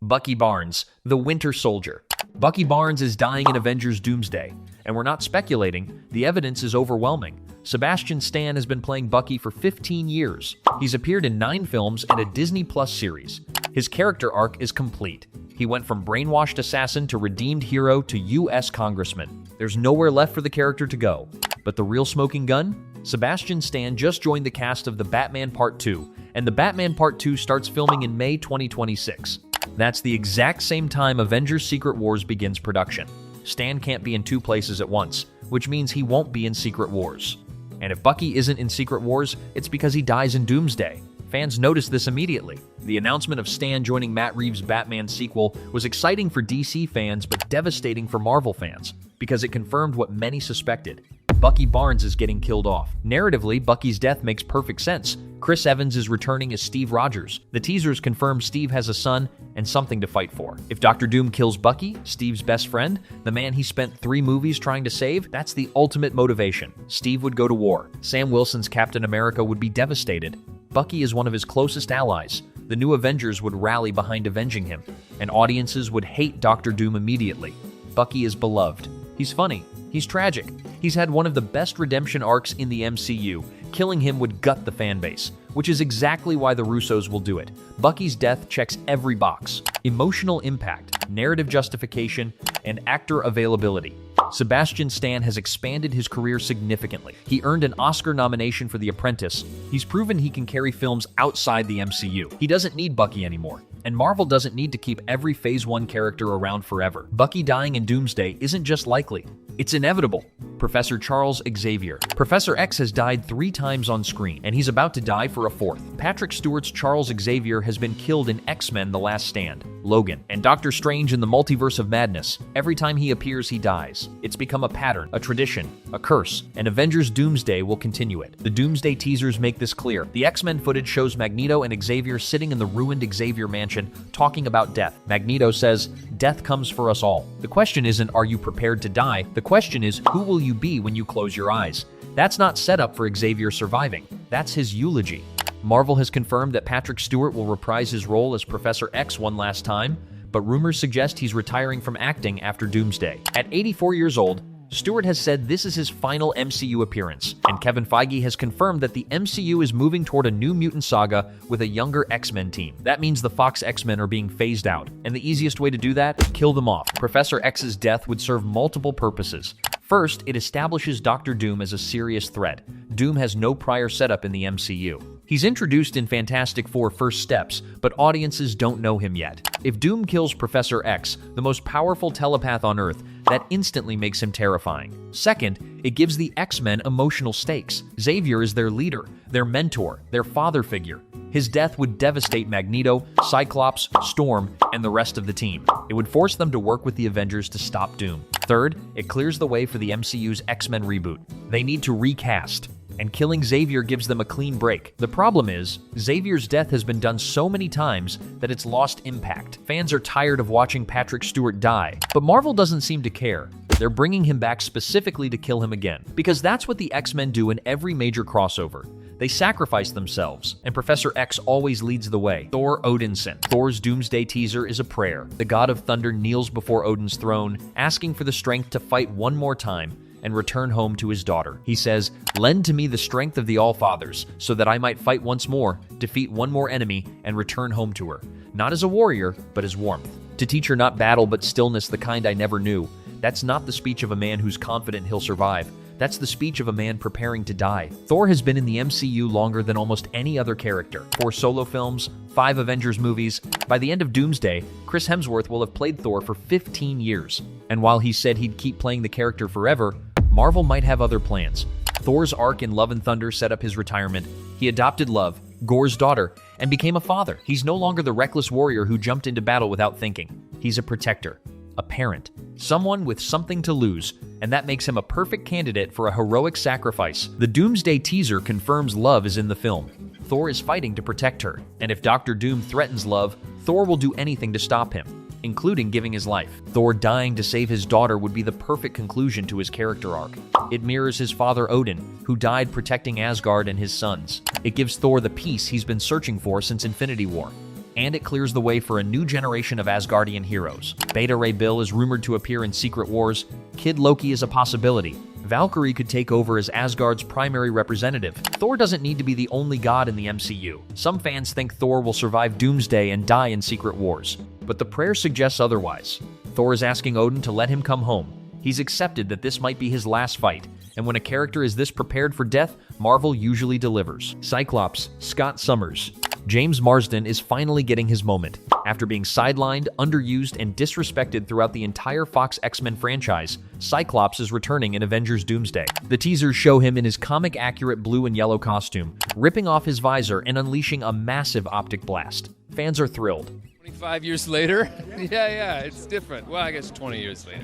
Bucky Barnes, the Winter Soldier. Bucky Barnes is dying in Avengers Doomsday, and we're not speculating, the evidence is overwhelming. Sebastian Stan has been playing Bucky for 15 years. He's appeared in 9 films and a Disney Plus series. His character arc is complete. He went from brainwashed assassin to redeemed hero to U.S. congressman. There's nowhere left for the character to go. But the real smoking gun? Sebastian Stan just joined the cast of The Batman Part 2, and The Batman Part 2 starts filming in May 2026. That's the exact same time Avengers Secret Wars begins production. Stan can't be in 2 places at once, which means he won't be in Secret Wars. And if Bucky isn't in Secret Wars, it's because he dies in Doomsday. Fans noticed this immediately. The announcement of Stan joining Matt Reeves' Batman sequel was exciting for DC fans but devastating for Marvel fans, because it confirmed what many suspected. Bucky Barnes is getting killed off. Narratively, Bucky's death makes perfect sense. Chris Evans is returning as Steve Rogers. The teasers confirm Steve has a son and something to fight for. If Dr. Doom kills Bucky, Steve's best friend, the man he spent 3 movies trying to save, that's the ultimate motivation. Steve would go to war. Sam Wilson's Captain America would be devastated. Bucky is one of his closest allies. The new Avengers would rally behind avenging him, and audiences would hate Dr. Doom immediately. Bucky is beloved. He's funny. He's tragic. He's had one of the best redemption arcs in the MCU. Killing him would gut the fanbase, which is exactly why the Russos will do it. Bucky's death checks every box: emotional impact, narrative justification, and actor availability. Sebastian Stan has expanded his career significantly. He earned an Oscar nomination for The Apprentice. He's proven he can carry films outside the MCU. He doesn't need Bucky anymore, and Marvel doesn't need to keep every Phase 1 character around forever. Bucky dying in Doomsday isn't just likely, it's inevitable. Professor Charles Xavier. Professor X has died 3 times on screen, and he's about to die for a 4th. Patrick Stewart's Charles Xavier has been killed in X-Men: The Last Stand, Logan, and Doctor Strange in the Multiverse of Madness. Every time he appears, he dies. It's become a pattern, a tradition, a curse, and Avengers Doomsday will continue it. The Doomsday teasers make this clear. The X-Men footage shows Magneto and Xavier sitting in the ruined Xavier mansion talking about death. Magneto says, "Death comes for us all." The question isn't, are you prepared to die? The question is, who will you be when you close your eyes? That's not set up for Xavier surviving. That's his eulogy. Marvel has confirmed that Patrick Stewart will reprise his role as Professor X one last time, but rumors suggest he's retiring from acting after Doomsday. At 84 years old, Stewart has said this is his final MCU appearance, and Kevin Feige has confirmed that the MCU is moving toward a New Mutant saga with a younger X-Men team. That means the Fox X-Men are being phased out, and the easiest way to do that? Kill them off. Professor X's death would serve multiple purposes. First, it establishes Dr. Doom as a serious threat. Doom has no prior setup in the MCU. He's introduced in Fantastic Four: First Steps, but audiences don't know him yet. If Doom kills Professor X, the most powerful telepath on Earth, that instantly makes him terrifying. Second, it gives the X-Men emotional stakes. Xavier is their leader, their mentor, their father figure. His death would devastate Magneto, Cyclops, Storm, and the rest of the team. It would force them to work with the Avengers to stop Doom. Third, it clears the way for the MCU's X-Men reboot. They need to recast, and killing Xavier gives them a clean break. The problem is, Xavier's death has been done so many times that it's lost impact. Fans are tired of watching Patrick Stewart die, but Marvel doesn't seem to care. They're bringing him back specifically to kill him again, because that's what the X-Men do in every major crossover. They sacrifice themselves, and Professor X always leads the way. Thor Odinson. Thor's Doomsday teaser is a prayer. The god of thunder kneels before Odin's throne, asking for the strength to fight one more time and return home to his daughter. He says, "Lend to me the strength of the All-Fathers, so that I might fight once more, defeat one more enemy, and return home to her. Not as a warrior, but as warmth. To teach her not battle, but stillness, the kind I never knew." That's not the speech of a man who's confident he'll survive. That's the speech of a man preparing to die. Thor has been in the MCU longer than almost any other character. 4 solo films, 5 Avengers movies. By the end of Doomsday, Chris Hemsworth will have played Thor for 15 years. And while he said he'd keep playing the character forever, Marvel might have other plans. Thor's arc in Love and Thunder set up his retirement. He adopted Love, Gor's daughter, and became a father. He's no longer the reckless warrior who jumped into battle without thinking. He's a protector, a parent, someone with something to lose, and that makes him a perfect candidate for a heroic sacrifice. The Doomsday teaser confirms Love is in the film. Thor is fighting to protect her, and if Dr. Doom threatens Love, Thor will do anything to stop him, including giving his life. Thor dying to save his daughter would be the perfect conclusion to his character arc. It mirrors his father Odin, who died protecting Asgard and his sons. It gives Thor the peace he's been searching for since Infinity War. and it clears the way for a new generation of Asgardian heroes. Beta Ray Bill is rumored to appear in Secret Wars, Kid Loki is a possibility, Valkyrie could take over as Asgard's primary representative. Thor doesn't need to be the only god in the MCU. Some fans think Thor will survive Doomsday and die in Secret Wars, but the prayer suggests otherwise. Thor is asking Odin to let him come home. He's accepted that this might be his last fight, and when a character is this prepared for death, Marvel usually delivers. Cyclops, Scott Summers. James Marsden is finally getting his moment. After being sidelined, underused, and disrespected throughout the entire Fox X-Men franchise, Cyclops is returning in Avengers Doomsday. The teasers show him in his comic-accurate blue and yellow costume, ripping off his visor and unleashing a massive optic blast. Fans are thrilled. 25 years later? Yeah, it's different. Well, I guess 20 years later.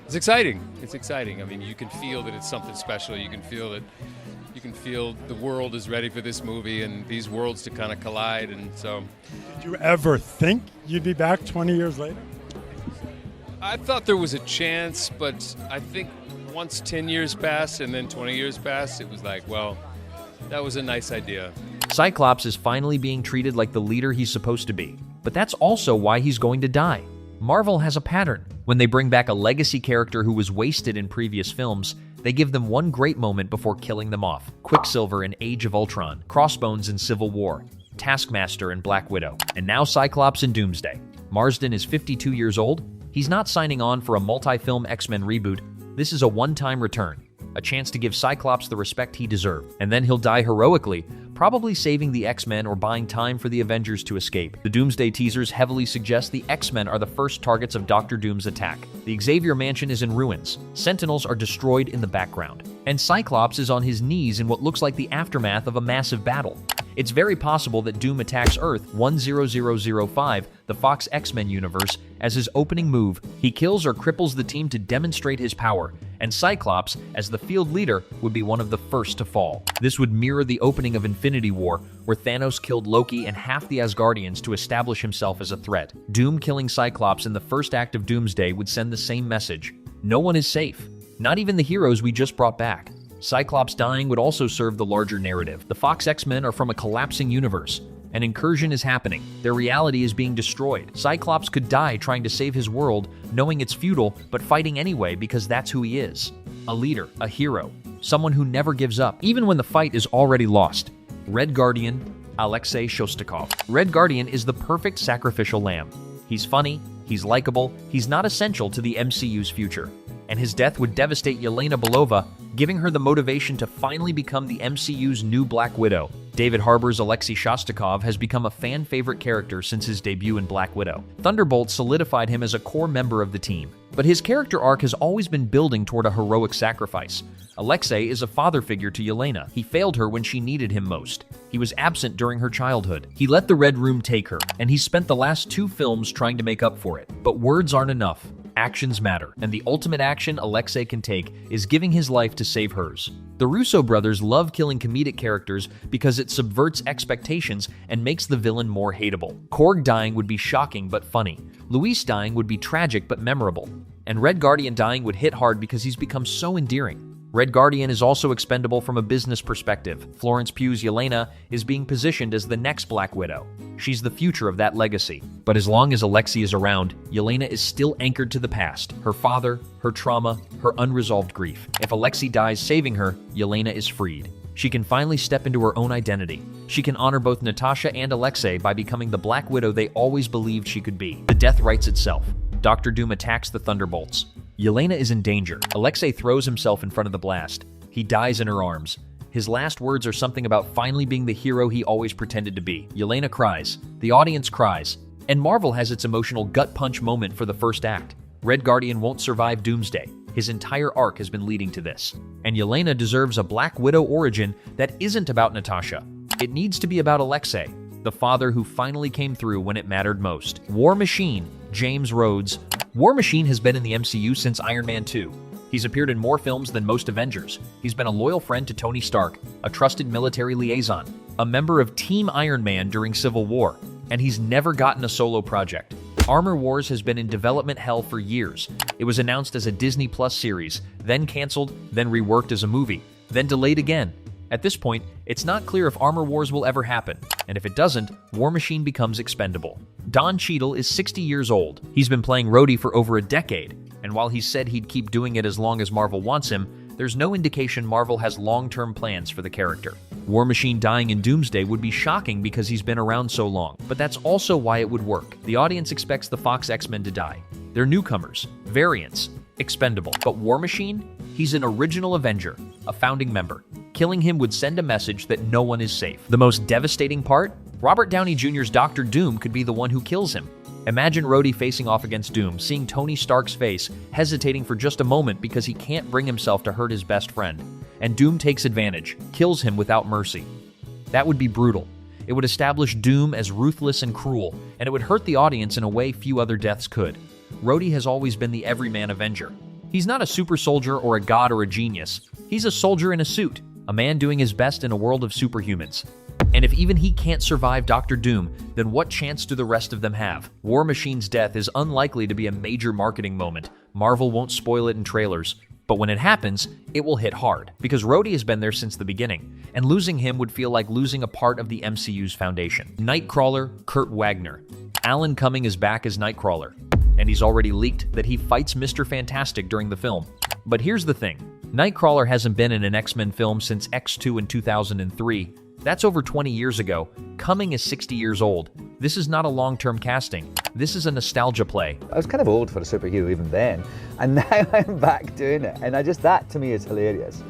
It's exciting. It's exciting. I mean, you can feel that it's something special. You can feel the world is ready for this movie and these worlds to kind of collide. And so, did you ever think you'd be back 20 years later? I thought there was a chance, but I think once 10 years passed and then 20 years passed, it was like, well, that was a nice idea. Cyclops is finally being treated like the leader he's supposed to be, but that's also why he's going to die. Marvel has a pattern. When they bring back a legacy character who was wasted in previous films, they give them one great moment before killing them off. Quicksilver in Age of Ultron, Crossbones in Civil War, Taskmaster in Black Widow, and now Cyclops in Doomsday. Marsden is 52 years old. He's not signing on for a multi-film X-Men reboot. This is a one-time return, a chance to give Cyclops the respect he deserved, and then he'll die heroically, probably saving the X-Men or buying time for the Avengers to escape. The Doomsday teasers heavily suggest the X-Men are the first targets of Dr. Doom's attack. The Xavier Mansion is in ruins, Sentinels are destroyed in the background, and Cyclops is on his knees in what looks like the aftermath of a massive battle. It's very possible that Doom attacks Earth 10005, the Fox X-Men universe, as his opening move. He kills or cripples the team to demonstrate his power, and Cyclops, as the field leader, would be one of the first to fall. This would mirror the opening of Infinity War, where Thanos killed Loki and half the Asgardians to establish himself as a threat. Doom killing Cyclops in the first act of Doomsday would send the same message. No one is safe, not even the heroes we just brought back. Cyclops dying would also serve the larger narrative. The Fox X-Men are from a collapsing universe. An incursion is happening. Their reality is being destroyed. Cyclops could die trying to save his world, knowing it's futile, but fighting anyway because that's who he is. A leader, a hero, someone who never gives up, even when the fight is already lost. Red Guardian, Alexei Shostakov. Red Guardian is the perfect sacrificial lamb. He's funny, he's likable, he's not essential to the MCU's future. And his death would devastate Yelena Belova, giving her the motivation to finally become the MCU's new Black Widow. David Harbour's Alexei Shostakov has become a fan-favorite character since his debut in Black Widow. Thunderbolt solidified him as a core member of the team, but his character arc has always been building toward a heroic sacrifice. Alexei is a father figure to Yelena. He failed her when she needed him most. He was absent during her childhood. He let the Red Room take her, and he spent the last 2 films trying to make up for it. But words aren't enough. Actions matter, and the ultimate action Alexei can take is giving his life to save hers. The Russo brothers love killing comedic characters because it subverts expectations and makes the villain more hateable. Korg dying would be shocking but funny. Luis dying would be tragic but memorable. And Red Guardian dying would hit hard because he's become so endearing. Red Guardian is also expendable from a business perspective. Florence Pugh's Yelena is being positioned as the next Black Widow. She's the future of that legacy. But as long as Alexei is around, Yelena is still anchored to the past. Her father, her trauma, her unresolved grief. If Alexei dies saving her, Yelena is freed. She can finally step into her own identity. She can honor both Natasha and Alexei by becoming the Black Widow they always believed she could be. The death writes itself. Dr. Doom attacks the Thunderbolts. Yelena is in danger. Alexei throws himself in front of the blast. He dies in her arms. His last words are something about finally being the hero he always pretended to be. Yelena cries. The audience cries. And Marvel has its emotional gut punch moment for the first act. Red Guardian won't survive Doomsday. His entire arc has been leading to this. And Yelena deserves a Black Widow origin that isn't about Natasha. It needs to be about Alexei, the father who finally came through when it mattered most. War Machine, James Rhodes. War Machine has been in the MCU since Iron Man 2. He's appeared in more films than most Avengers. He's been a loyal friend to Tony Stark, a trusted military liaison, a member of Team Iron Man during Civil War, and he's never gotten a solo project. Armor Wars has been in development hell for years. It was announced as a Disney Plus series, then canceled, then reworked as a movie, then delayed again. At this point, it's not clear if Armor Wars will ever happen, and if it doesn't, War Machine becomes expendable. Don Cheadle is 60 years old. He's been playing Rhodey for over a decade, and while he said he'd keep doing it as long as Marvel wants him, there's no indication Marvel has long-term plans for the character. War Machine dying in Doomsday would be shocking because he's been around so long, but that's also why it would work. The audience expects the Fox X-Men to die. They're newcomers, variants, expendable. But War Machine? He's an original Avenger, a founding member. Killing him would send a message that no one is safe. The most devastating part? Robert Downey Jr.'s Dr. Doom could be the one who kills him. Imagine Rhodey facing off against Doom, seeing Tony Stark's face, hesitating for just a moment because he can't bring himself to hurt his best friend. And Doom takes advantage, kills him without mercy. That would be brutal. It would establish Doom as ruthless and cruel, and it would hurt the audience in a way few other deaths could. Rhodey has always been the everyman Avenger. He's not a super soldier or a god or a genius. He's a soldier in a suit, a man doing his best in a world of superhumans. And if even he can't survive Dr. Doom, then what chance do the rest of them have? War Machine's death is unlikely to be a major marketing moment. Marvel won't spoil it in trailers. But when it happens, it will hit hard, because Rhodey has been there since the beginning, and losing him would feel like losing a part of the MCU's foundation. Nightcrawler, Kurt Wagner. Alan Cumming is back as Nightcrawler, and he's already leaked that he fights Mr. Fantastic during the film. But here's the thing. Nightcrawler hasn't been in an X-Men film since X2 in 2003. That's over 20 years ago. Cumming is 60 years old. This is not a long-term casting. This is a nostalgia play. I was kind of old for a superhero even then, and now I'm back doing it, and that to me is hilarious.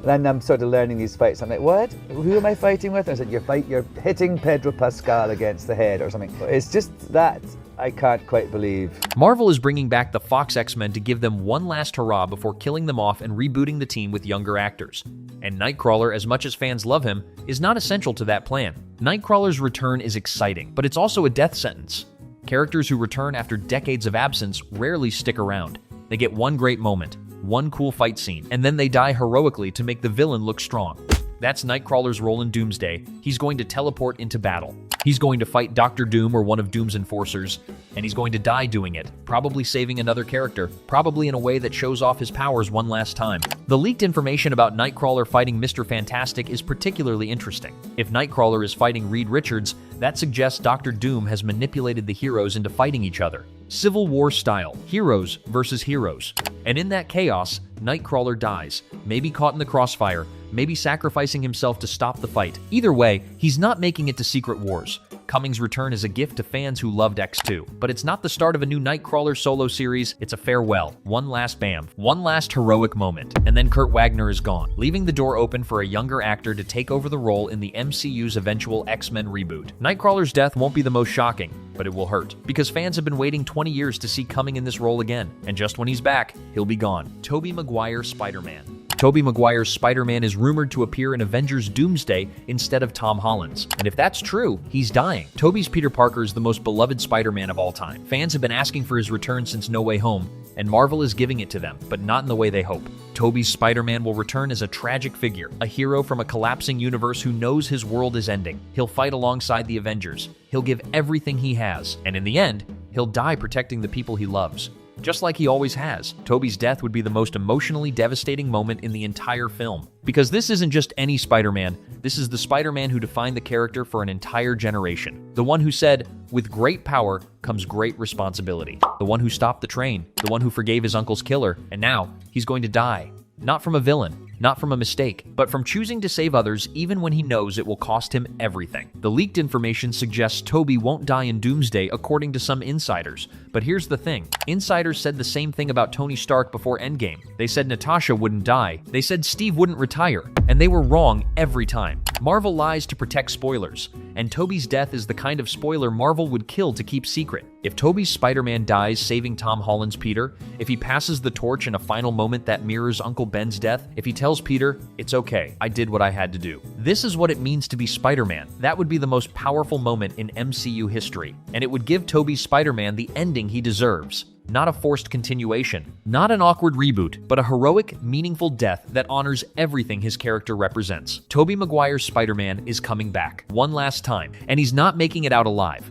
Then I'm sort of learning these fights. I'm like, what? Who am I fighting with? And I said, you're hitting Pedro Pascal against the head or something. It's just that I can't quite believe. Marvel is bringing back the Fox X-Men to give them one last hurrah before killing them off and rebooting the team with younger actors. And Nightcrawler, as much as fans love him, is not essential to that plan. Nightcrawler's return is exciting, but it's also a death sentence. Characters who return after decades of absence rarely stick around. They get one great moment, one cool fight scene, and then they die heroically to make the villain look strong. That's Nightcrawler's role in Doomsday. He's going to teleport into battle. He's going to fight Dr. Doom or one of Doom's enforcers, and he's going to die doing it, probably saving another character, probably in a way that shows off his powers one last time. The leaked information about Nightcrawler fighting Mr. Fantastic is particularly interesting. If Nightcrawler is fighting Reed Richards, that suggests Dr. Doom has manipulated the heroes into fighting each other. Civil War style, heroes versus heroes. And in that chaos, Nightcrawler dies, maybe caught in the crossfire, maybe sacrificing himself to stop the fight. Either way, he's not making it to Secret Wars. Cummings' return is a gift to fans who loved X2. But it's not the start of a new Nightcrawler solo series, it's a farewell. One last bam, one last heroic moment, and then Kurt Wagner is gone, leaving the door open for a younger actor to take over the role in the MCU's eventual X-Men reboot. Nightcrawler's death won't be the most shocking, but it will hurt, because fans have been waiting 20 years to see Cumming in this role again, and just when he's back, he'll be gone. Tobey Maguire Spider-Man. Tobey Maguire's Spider-Man is rumored to appear in Avengers Doomsday instead of Tom Holland's. And if that's true, he's dying. Tobey's Peter Parker is the most beloved Spider-Man of all time. Fans have been asking for his return since No Way Home, and Marvel is giving it to them, but not in the way they hope. Tobey's Spider-Man will return as a tragic figure, a hero from a collapsing universe who knows his world is ending. He'll fight alongside the Avengers. He'll give everything he has, and in the end, he'll die protecting the people he loves. Just like he always has. Tobey's death would be the most emotionally devastating moment in the entire film. Because this isn't just any Spider-Man, this is the Spider-Man who defined the character for an entire generation. The one who said, "With great power comes great responsibility." The one who stopped the train, the one who forgave his uncle's killer, and now he's going to die. Not from a villain, not from a mistake, but from choosing to save others even when he knows it will cost him everything. The leaked information suggests Tobey won't die in Doomsday according to some insiders. But here's the thing. Insiders said the same thing about Tony Stark before Endgame. They said Natasha wouldn't die. They said Steve wouldn't retire. And they were wrong every time. Marvel lies to protect spoilers. And Tobey's death is the kind of spoiler Marvel would kill to keep secret. If Tobey's Spider-Man dies saving Tom Holland's Peter, if he passes the torch in a final moment that mirrors Uncle Ben's death, if he tells Peter, "It's okay, I did what I had to do." This is what it means to be Spider-Man. That would be the most powerful moment in MCU history. And it would give Tobey's Spider-Man the ending he deserves. Not a forced continuation, not an awkward reboot, but a heroic, meaningful death that honors everything his character represents. Tobey Maguire's Spider-Man is coming back, one last time, and he's not making it out alive.